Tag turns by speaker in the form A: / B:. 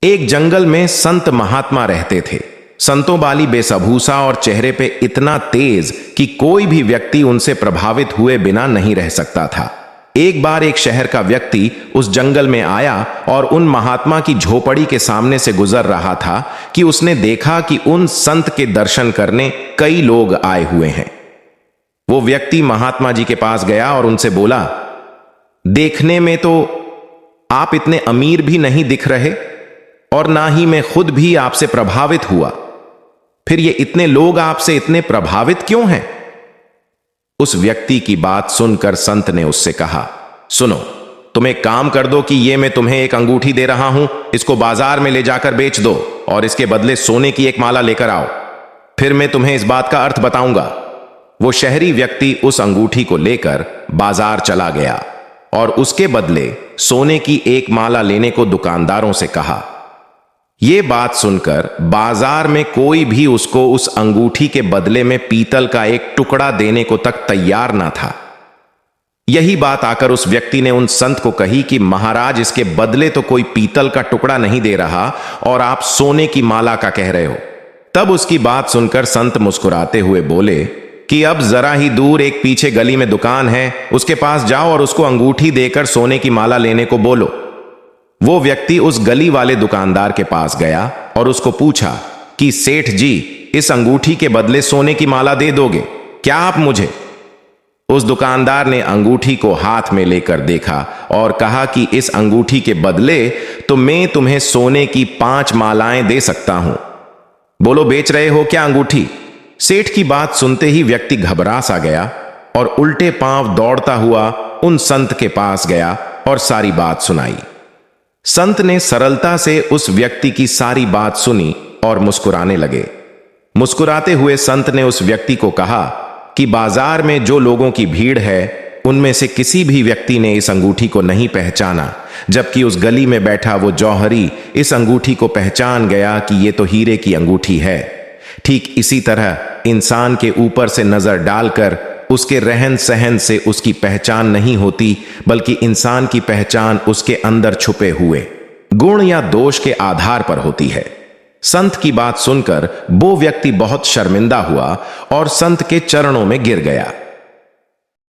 A: एक जंगल में संत महात्मा रहते थे। संतों वाली वेशभूषा और चेहरे पे इतना तेज कि कोई भी व्यक्ति उनसे प्रभावित हुए बिना नहीं रह सकता था। एक बार एक शहर का व्यक्ति उस जंगल में आया और उन महात्मा की झोपड़ी के सामने से गुजर रहा था कि उसने देखा कि उन संत के दर्शन करने कई लोग आए हुए हैं। वो व्यक्ति महात्मा जी के पास गया और उनसे बोला, देखने में तो आप इतने अमीर भी नहीं दिख रहे और ना ही मैं खुद भी आपसे प्रभावित हुआ, फिर ये इतने लोग आपसे इतने प्रभावित क्यों हैं? उस व्यक्ति की बात सुनकर संत ने उससे कहा, सुनो, तुम एक काम कर दो कि ये मैं तुम्हें एक अंगूठी दे रहा हूं, इसको बाजार में ले जाकर बेच दो और इसके बदले सोने की एक माला लेकर आओ, फिर मैं तुम्हें इस बात का अर्थ बताऊंगा। वो शहरी व्यक्ति उस अंगूठी को लेकर बाजार चला गया और उसके बदले सोने की एक माला लेने को दुकानदारों से कहा। ये बात सुनकर बाजार में कोई भी उसको उस अंगूठी के बदले में पीतल का एक टुकड़ा देने को तक तैयार ना था। यही बात आकर उस व्यक्ति ने उन संत को कही कि महाराज, इसके बदले तो कोई पीतल का टुकड़ा नहीं दे रहा और आप सोने की माला का कह रहे हो। तब उसकी बात सुनकर संत मुस्कुराते हुए बोले कि अब जरा ही दूर एक पीछे गली में दुकान है, उसके पास जाओ और उसको अंगूठी देकर सोने की माला लेने को बोलो। वो व्यक्ति उस गली वाले दुकानदार के पास गया और उसको पूछा कि सेठ जी, इस अंगूठी के बदले सोने की माला दे दोगे क्या आप मुझे? उस दुकानदार ने अंगूठी को हाथ में लेकर देखा और कहा कि इस अंगूठी के बदले तो मैं तुम्हें सोने की 5 मालाएं दे सकता हूं। बोलो, बेच रहे हो क्या अंगूठी? सेठ की बात सुनते ही व्यक्ति घबरा सा गया और उल्टे पांव दौड़ता हुआ उन संत के पास गया और सारी बात सुनाई। संत ने सरलता से उस व्यक्ति की सारी बात सुनी और मुस्कुराने लगे। मुस्कुराते हुए संत ने उस व्यक्ति को कहा कि बाजार में जो लोगों की भीड़ है उनमें से किसी भी व्यक्ति ने इस अंगूठी को नहीं पहचाना, जबकि उस गली में बैठा वो जौहरी इस अंगूठी को पहचान गया कि ये तो हीरे की अंगूठी है। ठीक इसी तरह इंसान के ऊपर से नजर डालकर उसके रहन सहन से उसकी पहचान नहीं होती, बल्कि इंसान की पहचान उसके अंदर छुपे हुए गुण या दोष के आधार पर होती है। संत की बात सुनकर वो व्यक्ति बहुत शर्मिंदा हुआ और संत के चरणों में गिर गया।